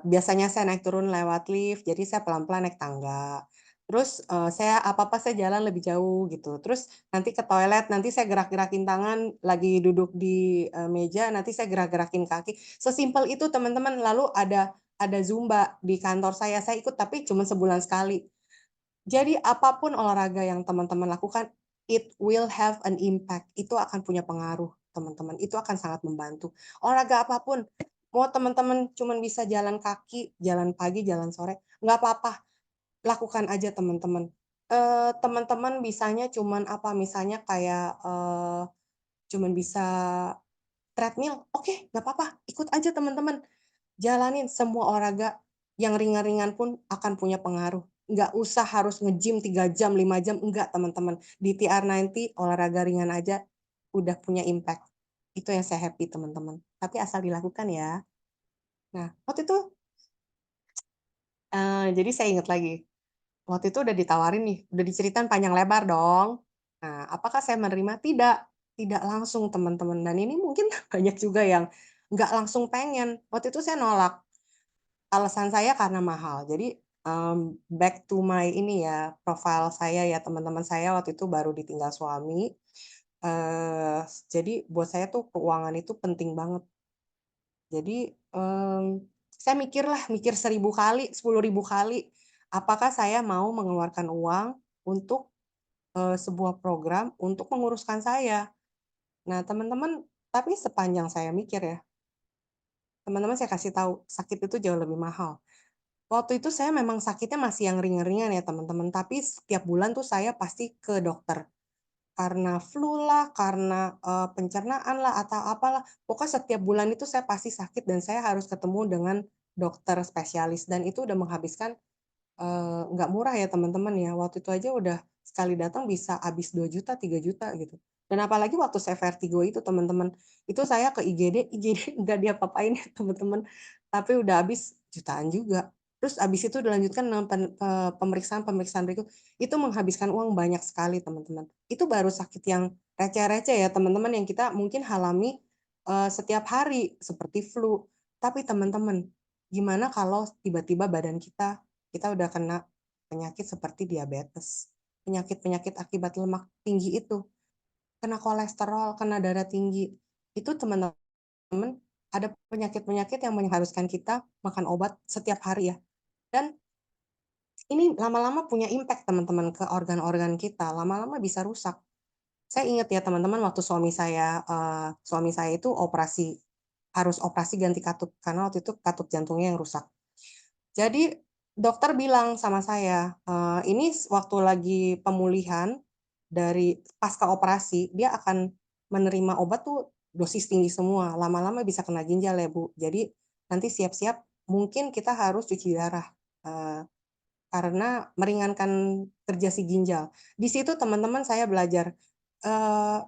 Biasanya saya naik turun lewat lift, jadi saya pelan-pelan naik tangga. Terus, saya apa-apa saya jalan lebih jauh gitu. Terus nanti ke toilet, nanti saya gerak-gerakin tangan, lagi duduk di, meja, nanti saya gerak-gerakin kaki. Sesimpel itu teman-teman. Lalu ada Zumba di kantor saya ikut tapi cuma sebulan sekali. Jadi apapun olahraga yang teman-teman lakukan, it will have an impact. Itu akan punya pengaruh, teman-teman. Itu akan sangat membantu. Olahraga apapun, mau teman-teman cuman bisa jalan kaki, jalan pagi, jalan sore, nggak apa-apa, lakukan aja teman-teman. Teman-teman bisanya cuman apa, misalnya kayak, cuman bisa treadmill, oke, nggak apa-apa, ikut aja teman-teman. Jalanin semua olahraga yang ringan-ringan pun akan punya pengaruh. Nggak usah harus nge-gym 3 jam, 5 jam, enggak teman-teman. Di TR90 olahraga ringan aja udah punya impact. Itu yang saya happy teman-teman. Tapi asal dilakukan ya. Nah, waktu itu, jadi saya ingat lagi, waktu itu udah ditawarin nih, udah diceritain panjang lebar dong. Nah, apakah saya menerima? Tidak, tidak langsung teman-teman, dan ini mungkin banyak juga yang nggak langsung pengen. Waktu itu saya nolak. Alasan saya karena mahal. Jadi, back to my ini ya, profile saya ya, teman-teman saya waktu itu baru ditinggal suami, jadi buat saya tuh keuangan itu penting banget. Jadi, saya mikir 1000 kali, 10.000 kali, apakah saya mau mengeluarkan uang untuk, sebuah program untuk menguruskan saya. Nah teman-teman, tapi sepanjang saya mikir ya, teman-teman saya kasih tahu, sakit itu jauh lebih mahal. Waktu itu saya memang sakitnya masih yang ringan-ringan ya teman-teman, tapi setiap bulan tuh saya pasti ke dokter. Karena flu lah, karena, pencernaan lah, atau apalah, pokoknya setiap bulan itu saya pasti sakit dan saya harus ketemu dengan dokter spesialis dan itu udah menghabiskan, nggak murah ya teman-teman ya, waktu itu aja udah sekali datang bisa habis 2 juta 3 juta gitu. Dan apalagi waktu saya vertigo itu teman-teman, itu saya ke IGD nggak diapa-apain ya teman-teman, tapi udah habis jutaan juga. Terus habis itu dilanjutkan dengan pemeriksaan-pemeriksaan berikut, itu menghabiskan uang banyak sekali teman-teman. Itu baru sakit yang receh-receh ya teman-teman yang kita mungkin alami, setiap hari seperti flu. Tapi teman-teman, gimana kalau tiba-tiba badan kita udah kena penyakit seperti diabetes, penyakit-penyakit akibat lemak tinggi itu, kena kolesterol, kena darah tinggi. Itu teman-teman ada penyakit-penyakit yang mengharuskan kita makan obat setiap hari ya. Dan ini lama-lama punya impact teman-teman ke organ-organ kita, lama-lama bisa rusak. Saya ingat ya teman-teman waktu suami saya itu harus operasi ganti katup, karena waktu itu katup jantungnya yang rusak. Jadi dokter bilang sama saya, "Ini waktu lagi pemulihan dari pasca operasi, dia akan menerima obat tuh dosis tinggi semua, lama-lama bisa kena ginjal ya, Bu. Jadi nanti siap-siap mungkin kita harus cuci darah, eee, karena meringankan kerja si ginjal." Di situ teman-teman saya belajar, eee,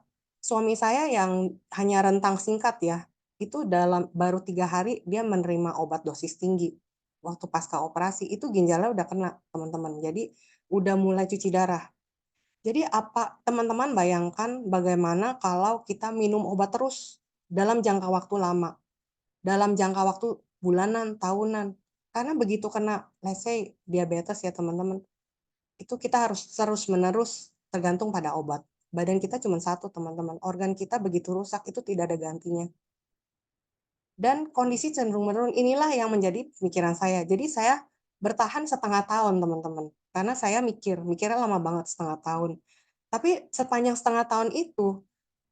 suami saya yang hanya rentang singkat ya, itu baru 3 hari dia menerima obat dosis tinggi. Waktu pasca operasi, itu ginjalnya udah kena teman-teman, jadi udah mulai cuci darah. Jadi teman-teman bayangkan bagaimana kalau kita minum obat terus dalam jangka waktu lama, dalam jangka waktu bulanan, tahunan. Karena begitu kena let's say diabetes ya teman-teman, itu kita harus terus-menerus tergantung pada obat. Badan kita cuma satu teman-teman, organ kita begitu rusak itu tidak ada gantinya. Dan kondisi cenderung menurun, inilah yang menjadi pikiran saya. Jadi saya bertahan setengah tahun teman-teman, karena saya mikirnya lama banget setengah tahun. Tapi sepanjang setengah tahun itu,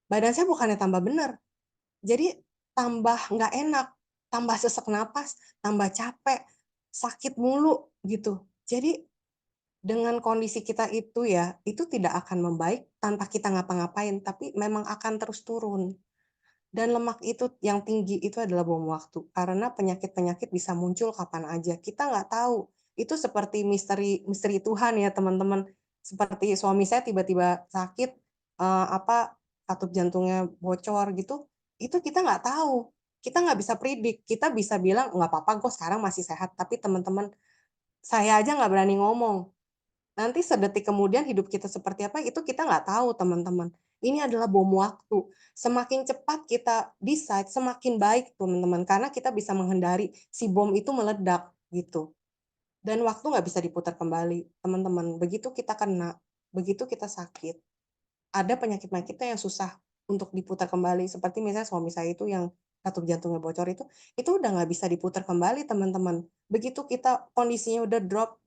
badan saya bukannya tambah benar, jadi tambah nggak enak, tambah sesak napas, tambah capek, sakit mulu gitu. Jadi dengan kondisi kita itu ya, itu tidak akan membaik tanpa kita ngapa-ngapain, tapi memang akan terus turun. Dan lemak itu yang tinggi itu adalah bom waktu, karena penyakit-penyakit bisa muncul kapan aja, kita nggak tahu. Itu seperti misteri misteri Tuhan ya teman-teman. Seperti suami saya tiba-tiba sakit, katup jantungnya bocor gitu, itu kita nggak tahu. Kita nggak bisa kita bisa bilang, "Nggak apa-apa kok sekarang masih sehat," tapi teman-teman, saya aja nggak berani ngomong. Nanti sedetik kemudian hidup kita seperti apa, itu kita nggak tahu teman-teman. Ini adalah bom waktu. Semakin cepat kita decide, semakin baik teman-teman, karena kita bisa menghindari si bom itu meledak, gitu. Dan waktu nggak bisa diputar kembali, teman-teman. Begitu kita kena, begitu kita sakit, ada penyakit-penyakitnya yang susah untuk diputar kembali, seperti misalnya suami saya itu yang katup jantungnya bocor itu udah nggak bisa diputar kembali teman-teman. Begitu kita kondisinya udah drop,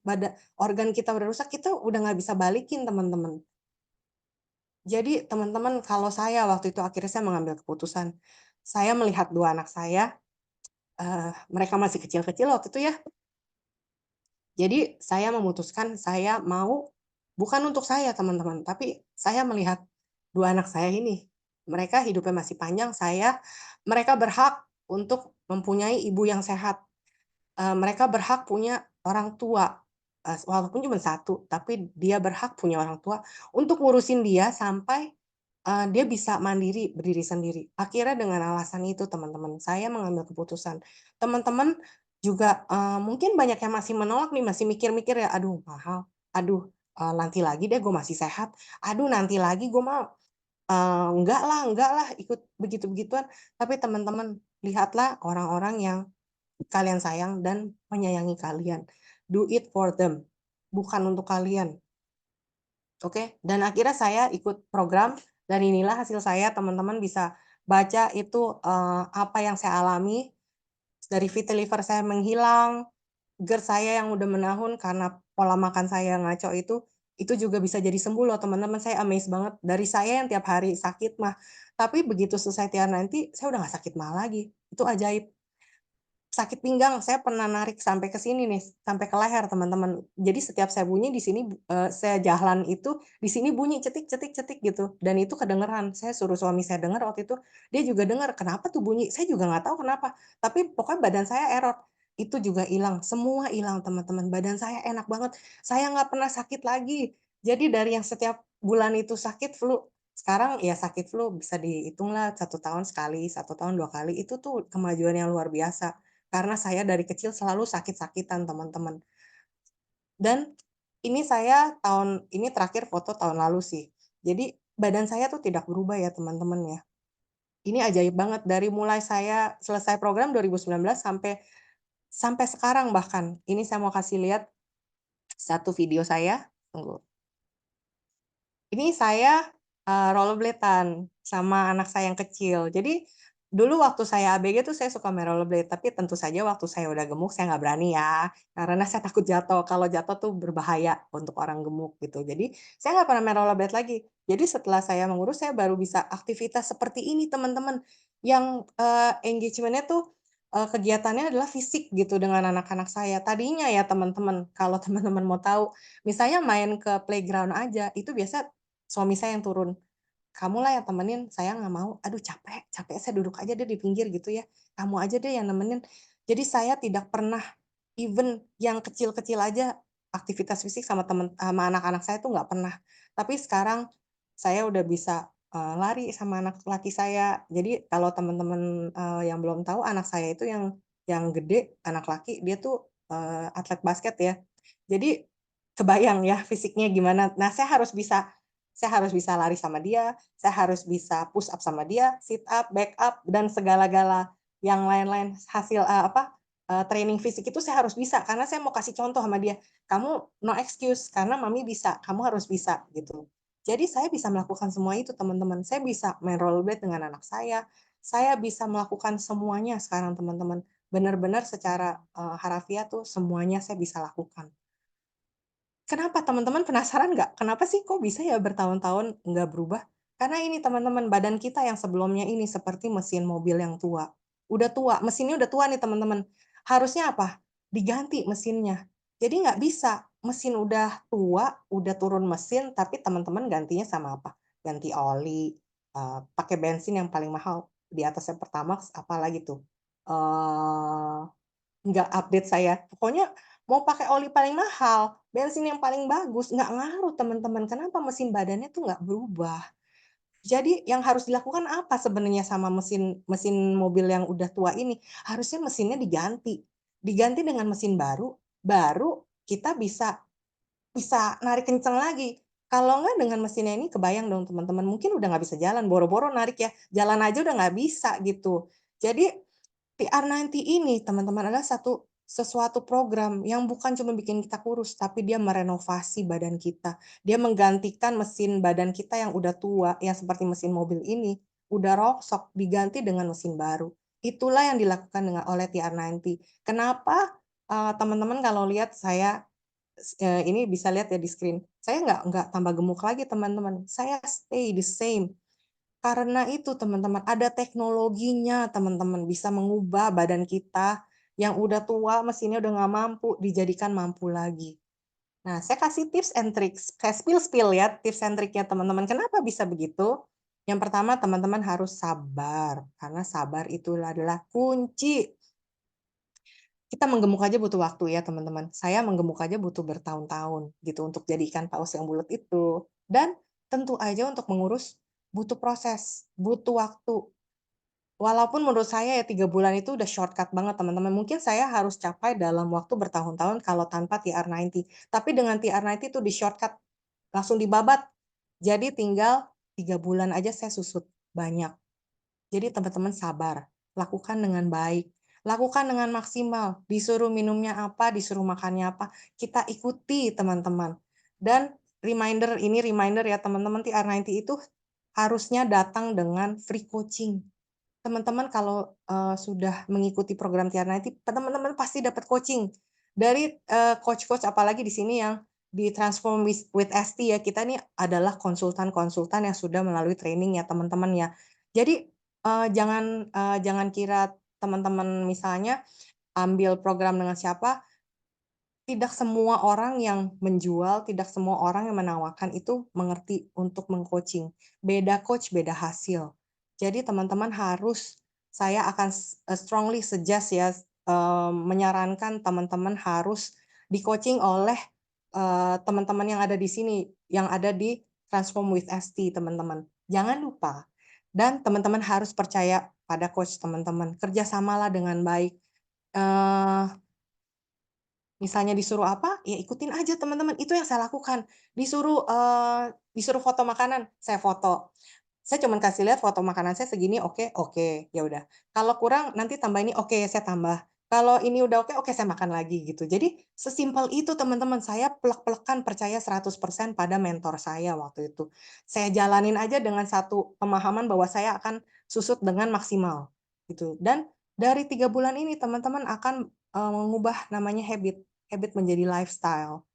organ kita udah rusak, kita udah nggak bisa balikin teman-teman. Jadi teman-teman, kalau saya waktu itu akhirnya saya mengambil keputusan, saya melihat 2 anak saya, mereka masih kecil-kecil waktu itu ya, jadi saya memutuskan saya mau bukan untuk saya teman-teman, tapi saya melihat 2 anak saya ini, mereka hidupnya masih panjang, mereka berhak untuk mempunyai ibu yang sehat, mereka berhak punya orang tua, walaupun cuma satu, tapi dia berhak punya orang tua untuk ngurusin dia sampai, dia bisa mandiri, berdiri sendiri. Akhirnya dengan alasan itu teman-teman, saya mengambil keputusan. Teman-teman juga, mungkin banyak yang masih menolak nih, masih mikir-mikir ya, "Aduh mahal, aduh, nanti lagi deh gue masih sehat, aduh nanti lagi gue mah, enggak lah ikut begitu-begituan." Tapi teman-teman, lihatlah orang-orang yang kalian sayang dan menyayangi kalian. Do it for them, bukan untuk kalian, oke? Dan akhirnya saya ikut program dan inilah hasil saya, teman-teman bisa baca itu, apa yang saya alami, dari fatty liver saya menghilang, GERD saya yang udah menahun karena pola makan saya ngaco itu juga bisa jadi sembuh loh teman-teman, saya amazed banget. Dari saya yang tiap hari sakit mah, tapi begitu selesai nanti saya udah nggak sakit mah lagi, itu ajaib. Sakit pinggang, saya pernah narik sampai ke sini nih, sampai ke leher teman-teman. Jadi setiap saya bunyi di sini, saya jalan itu, di sini bunyi cetik cetik cetik gitu, dan itu kedengeran. Saya suruh suami saya denger waktu itu, dia juga dengar, "Kenapa tuh bunyi?" Saya juga nggak tahu kenapa, tapi pokoknya badan saya error. Itu juga hilang, semua hilang teman-teman, badan saya enak banget, saya nggak pernah sakit lagi. Jadi dari yang setiap bulan itu sakit flu, sekarang ya sakit flu bisa dihitunglah 1 tahun sekali, 1 tahun 2 kali, itu tuh kemajuan yang luar biasa. Karena saya dari kecil selalu sakit-sakitan, teman-teman. Dan ini terakhir foto tahun lalu sih. Jadi badan saya tuh tidak berubah ya, teman-teman ya. Ini ajaib banget dari mulai saya selesai program 2019 sampai sampai sekarang bahkan. Ini saya mau kasih lihat satu video saya, tunggu. Ini saya, rollerblade-an sama anak saya yang kecil. Jadi Dulu waktu saya ABG tuh saya suka main rollerblade, tapi tentu saja waktu saya udah gemuk saya nggak berani ya, karena saya takut jatuh, kalau jatuh tuh berbahaya untuk orang gemuk gitu. Jadi saya nggak pernah main rollerblade lagi. Jadi setelah saya mengurus, saya baru bisa aktivitas seperti ini teman-teman, yang, engagement-nya tuh, kegiatannya adalah fisik gitu dengan anak-anak saya. Tadinya ya teman-teman, kalau teman-teman mau tahu, misalnya main ke playground aja, itu biasa suami saya yang turun. "Kamulah yang temenin, saya nggak mau, aduh capek capek saya duduk aja deh di pinggir gitu ya, kamu aja deh yang nemenin." Jadi saya tidak pernah even yang kecil-kecil aja aktivitas fisik sama anak-anak saya tuh nggak pernah. Tapi sekarang saya udah bisa, lari sama anak laki saya. Jadi kalau teman-teman, yang belum tahu anak saya itu yang gede, anak laki, dia tuh, atlet basket ya. Jadi kebayang ya fisiknya gimana. Nah saya harus bisa lari sama dia, saya harus bisa push up sama dia, sit up, back up, dan segala-gala yang lain-lain hasil, training fisik itu saya harus bisa, karena saya mau kasih contoh sama dia, "Kamu no excuse, karena mami bisa, kamu harus bisa," gitu. Jadi saya bisa melakukan semua itu teman-teman, saya bisa main rollerblade dengan anak saya bisa melakukan semuanya sekarang teman-teman, benar-benar secara, harafiah tuh semuanya saya bisa lakukan. Kenapa teman-teman penasaran nggak? Kenapa sih kok bisa ya bertahun-tahun nggak berubah? Karena ini teman-teman, badan kita yang sebelumnya ini seperti mesin mobil yang tua. Udah tua, mesinnya udah tua nih teman-teman. Harusnya apa? Diganti mesinnya. Jadi nggak bisa, mesin udah tua, udah turun mesin, tapi teman-teman gantinya sama apa? Ganti oli, pakai bensin yang paling mahal, di atasnya Pertamax, apalagi tuh, eee nggak update saya. Pokoknya mau pakai oli paling mahal, bensin yang paling bagus, nggak ngaruh teman-teman. Kenapa mesin badannya tuh nggak berubah. Jadi yang harus dilakukan apa sebenarnya sama mesin mesin mobil yang udah tua ini? Harusnya mesinnya diganti. Diganti dengan mesin baru, baru kita bisa bisa narik kenceng lagi. Kalau nggak dengan mesinnya ini kebayang dong teman-teman, mungkin udah nggak bisa jalan, boro-boro narik ya, jalan aja udah nggak bisa gitu. Jadi PR90 ini teman-teman adalah sesuatu program yang bukan cuma bikin kita kurus, tapi dia merenovasi badan kita. Dia menggantikan mesin badan kita yang udah tua, yang seperti mesin mobil ini, udah rongsok, diganti dengan mesin baru. Itulah yang dilakukan oleh TR90. Kenapa, teman-teman kalau lihat saya ini bisa lihat ya di screen, saya nggak tambah gemuk lagi teman-teman, saya stay the same. Karena itu teman-teman, ada teknologinya teman-teman, bisa mengubah badan kita yang udah tua, mesinnya udah nggak mampu, dijadikan mampu lagi. Nah, saya kasih tips and tricks, kayak spill-spill ya tips and triknya teman-teman. Kenapa bisa begitu? Yang pertama teman-teman harus sabar, karena sabar itu adalah kunci. Kita menggemuk aja butuh waktu ya teman-teman. Saya menggemuk aja butuh bertahun-tahun gitu untuk jadi ikan paus yang bulat itu. Dan tentu aja untuk mengurus butuh proses, butuh waktu. Walaupun menurut saya ya 3 bulan itu udah shortcut banget teman-teman. Mungkin saya harus capai dalam waktu bertahun-tahun kalau tanpa TR90. Tapi dengan TR90 itu di-shortcut, langsung dibabat. Jadi tinggal 3 bulan aja saya susut banyak. Jadi teman-teman sabar, lakukan dengan baik, lakukan dengan maksimal, disuruh minumnya apa, disuruh makannya apa, kita ikuti teman-teman. Dan reminder ya teman-teman, TR90 itu harusnya datang dengan free coaching. Teman-teman kalau, sudah mengikuti program Tiara nanti, teman-teman pasti dapat coaching dari, coach-coach apalagi di sini yang di Transform with ST ya, kita nih adalah konsultan-konsultan yang sudah melalui training ya teman-teman ya. Jadi, jangan kira teman-teman misalnya ambil program dengan siapa, tidak semua orang yang menjual, tidak semua orang yang menawarkan itu mengerti untuk meng-coaching. Beda coach, beda hasil. Jadi teman-teman harus saya akan strongly suggest ya, menyarankan teman-teman harus di-coaching oleh, teman-teman yang ada di sini, yang ada di Transform with ST teman-teman. Jangan lupa dan teman-teman harus percaya pada coach teman-teman, kerjasamalah dengan baik, eee misalnya disuruh apa, ya ikutin aja teman-teman, itu yang saya lakukan. Disuruh foto makanan, saya foto. Saya cuman kasih lihat foto makanan saya segini, oke oke, ya udah. Kalau kurang nanti tambah ini, oke saya tambah. Kalau ini udah oke, oke saya makan lagi gitu. Jadi sesimpel itu teman-teman, saya plek-plekan percaya 100% pada mentor saya waktu itu. Saya jalanin aja dengan satu pemahaman bahwa saya akan susut dengan maksimal. gitu. Dan dari 3 bulan ini teman-teman akan, mengubah namanya habit, habit menjadi lifestyle.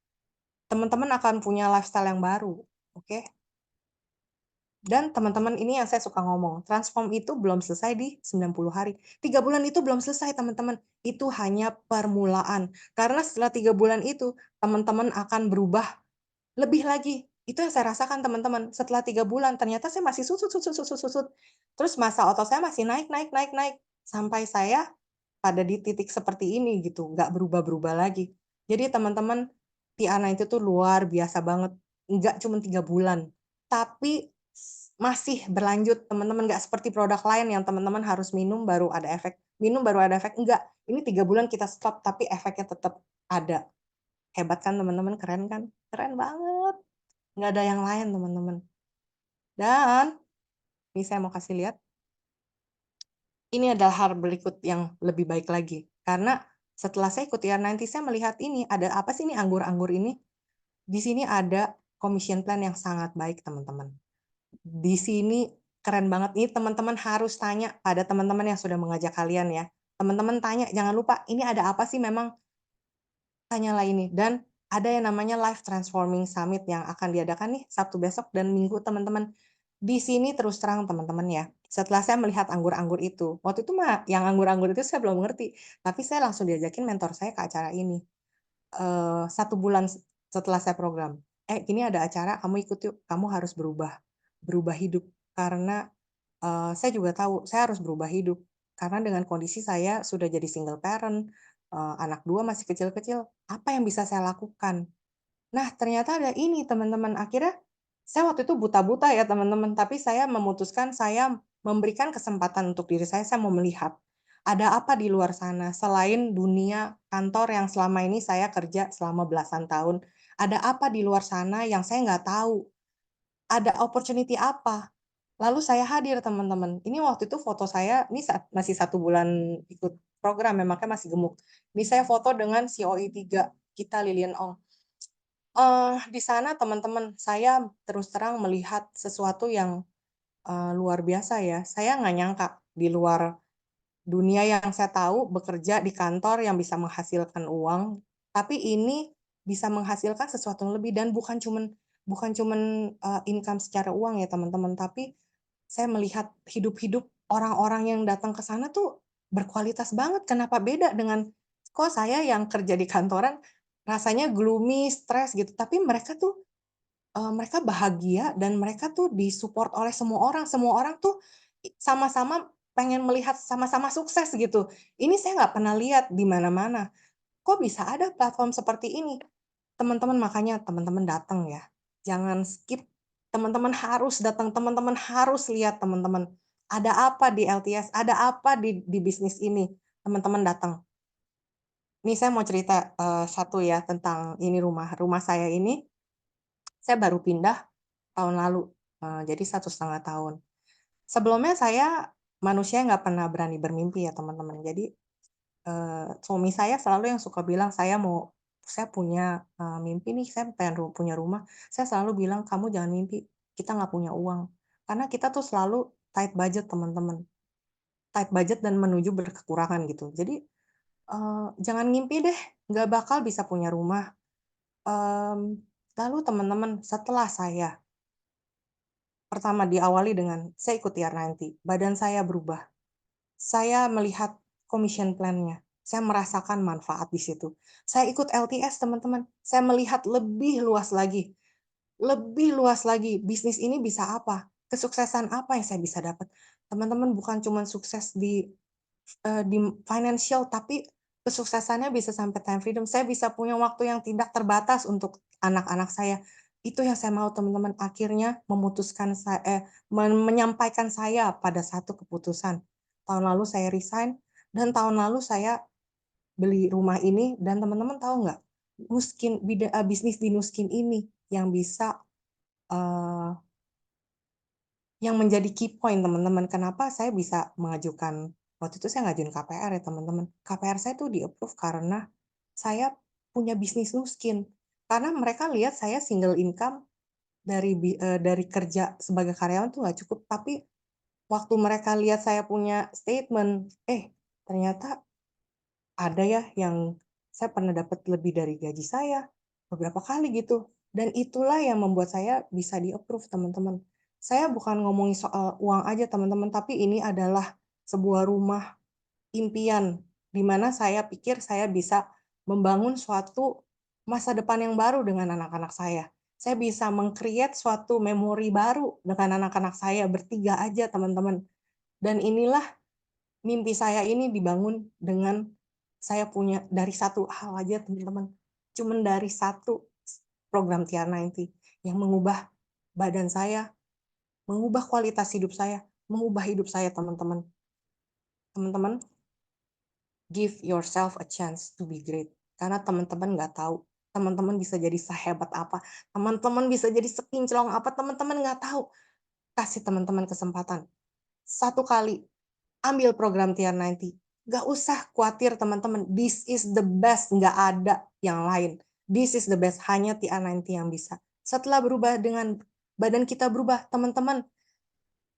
Teman-teman akan punya lifestyle yang baru, oke? Dan teman-teman ini yang saya suka ngomong, transform itu belum selesai di 90 hari. 3 bulan itu belum selesai teman-teman, itu hanya permulaan. Karena setelah 3 bulan itu, teman-teman akan berubah lebih lagi. Itu yang saya rasakan teman-teman, setelah 3 bulan ternyata saya masih terus massa otot saya masih naik naik naik naik, sampai saya pada di titik seperti ini gitu, nggak berubah-berubah lagi. Jadi teman-teman, Tiana itu tuh luar biasa banget, nggak cuma 3 bulan, tapi masih berlanjut teman-teman, nggak seperti produk lain yang teman-teman harus minum baru ada efek, enggak. Ini 3 bulan kita stop, tapi efeknya tetap ada. Hebat kan teman-teman, keren kan? Keren banget, nggak ada yang lain teman-teman. Dan, ini saya mau kasih lihat, ini adalah hal berikut yang lebih baik lagi. Karena setelah saya ikut Tier 90 saya melihat ini, ada apa sih ini anggur-anggur ini? Di sini ada commission plan yang sangat baik teman-teman. Di sini keren banget, ini teman-teman harus tanya pada teman-teman yang sudah mengajak kalian ya. Teman-teman tanya, jangan lupa ini ada apa sih memang, tanyalah ini. Dan ada yang namanya Life Transforming Summit yang akan diadakan nih Sabtu besok dan Minggu teman-teman. Di sini terus terang teman-teman ya, setelah saya melihat anggur-anggur itu, waktu itu mah yang anggur-anggur itu saya belum ngerti, tapi saya langsung diajakin mentor saya ke acara ini. 1 bulan setelah saya program, "Ini ada acara kamu ikut yuk, kamu harus berubah, berubah hidup." Karena, saya juga tahu saya harus berubah hidup, karena dengan kondisi saya sudah jadi single parent, anak 2 masih kecil-kecil, apa yang bisa saya lakukan? Nah, ternyata ada ini teman-teman, akhirnya saya waktu itu buta-buta ya teman-teman, tapi saya memutuskan saya memberikan kesempatan untuk diri saya mau melihat, ada apa di luar sana selain dunia kantor yang selama ini saya kerja selama belasan tahun, ada apa di luar sana yang saya nggak tahu, ada opportunity apa? Lalu saya hadir teman-teman, ini waktu itu foto saya, ini saat masih 1 bulan ikut program ya, makanya masih gemuk. Ini saya foto dengan COI 3 kita Lilian Ong. Di sana teman-teman, saya terus terang melihat sesuatu yang, luar biasa ya. Saya nggak nyangka di luar dunia yang saya tahu bekerja di kantor yang bisa menghasilkan uang, tapi ini bisa menghasilkan sesuatu yang lebih dan bukan cuman, income secara uang ya teman-teman, tapi saya melihat hidup-hidup orang-orang yang datang ke sana tuh berkualitas banget. Kenapa beda dengan kok saya yang kerja di kantoran rasanya gloomy, stres gitu, tapi mereka tuh, mereka bahagia dan mereka tuh di-support oleh semua orang tuh sama-sama pengen melihat sama-sama sukses gitu. Ini saya nggak pernah lihat di mana-mana. Kok bisa ada platform seperti ini? Teman-teman, makanya teman-teman datang ya. Jangan skip, teman-teman harus datang, teman-teman harus lihat teman-teman. Ada apa di LTS, ada apa di bisnis ini, teman-teman datang. Nih saya mau cerita, satu ya tentang ini rumah saya ini, saya baru pindah tahun lalu, jadi 1,5 tahun. Sebelumnya saya manusia nggak pernah berani bermimpi ya teman-teman. Jadi, suami saya selalu yang suka bilang, saya punya, mimpi nih, saya pengen punya rumah. Saya selalu bilang, "Kamu jangan mimpi, kita nggak punya uang." Karena kita tuh selalu tight budget teman-teman, tight budget dan menuju berkekurangan gitu. Jadi, jangan ngimpi deh, nggak bakal bisa punya rumah. Lalu teman-teman, setelah saya pertama diawali dengan saya ikut Tiar Nanti, badan saya berubah. Saya melihat commission plan-nya, saya merasakan manfaat di situ. Saya ikut LTS teman-teman, saya melihat lebih luas lagi, bisnis ini bisa apa, kesuksesan apa yang saya bisa dapat. Teman-teman bukan cuma sukses di financial, tapi kesuksesannya bisa sampai time freedom. Saya bisa punya waktu yang tidak terbatas untuk anak-anak saya. Itu yang saya mau teman-teman, akhirnya menyampaikan saya pada satu keputusan. Tahun lalu saya resign dan tahun lalu saya beli rumah ini dan teman-teman tahu nggak, bisnis di Nuskin ini yang bisa, eee, yang menjadi key point teman-teman, kenapa saya bisa mengajukan waktu itu saya ngajuin KPR ya teman-teman. KPR saya tuh di-approve karena saya punya bisnis Nuskin. Karena mereka lihat saya single income dari kerja sebagai karyawan tuh nggak cukup, tapi waktu mereka lihat saya punya statement, ternyata ada ya yang saya pernah dapat lebih dari gaji saya, beberapa kali gitu. Dan itulah yang membuat saya bisa di-approve, teman-teman. Saya bukan ngomongin soal uang aja, teman-teman, tapi ini adalah sebuah rumah impian, di mana saya pikir saya bisa membangun suatu masa depan yang baru dengan anak-anak saya. Saya bisa meng-create suatu memori baru dengan anak-anak saya, bertiga aja, teman-teman. Dan inilah mimpi saya ini dibangun dengan saya punya dari satu hal aja, teman-teman. Cuman dari satu program TR90 yang mengubah badan saya, mengubah kualitas hidup saya, mengubah hidup saya, teman-teman. Teman-teman, give yourself a chance to be great. Karena teman-teman nggak tahu, teman-teman bisa jadi sehebat apa, teman-teman bisa jadi sekinclong apa, teman-teman nggak tahu. Kasih teman-teman kesempatan. Satu kali, ambil program TR90. Nggak usah khawatir, teman-teman. This is the best, nggak ada yang lain. This is the best, hanya TR90 yang bisa. Setelah berubah dengan badan kita berubah, teman-teman,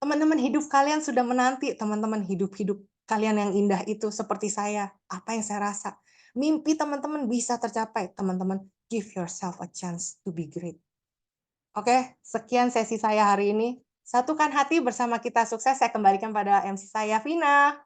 teman-teman hidup kalian sudah menanti, teman-teman hidup-hidup kalian yang indah itu seperti saya. Apa yang saya rasa? Mimpi teman-teman bisa tercapai. Teman-teman, give yourself a chance to be great. Oke, sekian sesi saya hari ini. Satukan hati bersama kita sukses. Saya kembalikan pada MC saya, Vina.